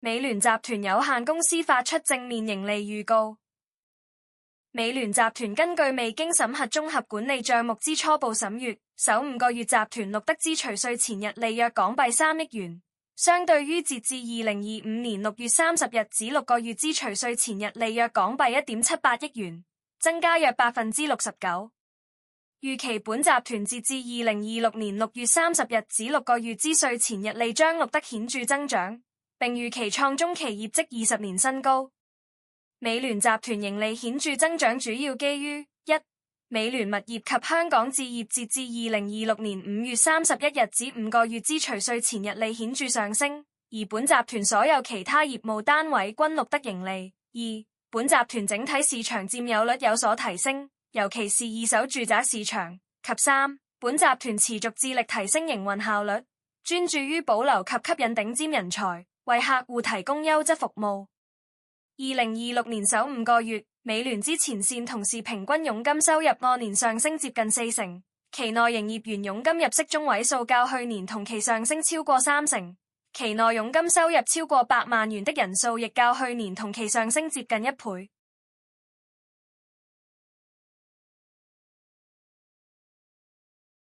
美聯集團有限公司發出正面盈利預告。美聯集團根據未經審核綜合管理賬目之初步審閱，首5個月集團錄得支除稅前溢利約港幣3億元，相對於截至2025年6月30日止6個月支除稅前溢利約港幣1.78億元，增加約69%。預期本集團截至2026年6月30日止6個月之稅前溢利將錄得顯著增長，並預期創中期業績20年新高。美聯集團盈利顯著增長主要基於一、美聯物業及香港置業截至2026年5月31日止5個月之除稅前溢利顯著上升，而本集團所有其他業務單位均錄得盈利。二、本集團整體市場佔有率有所提升，尤其是二手住宅市場。及三、本集團持續致力提升營運效率，專注於保留及吸引頂尖人才，為客戶提供優質服務。2026年首5個月，美聯之前線同事平均佣金收入按年上升接近40%，期內營業員佣金入息中位數較去年同期上升超過30%，期內佣金收入超過100萬元的人數亦較去年同期上升接近1倍。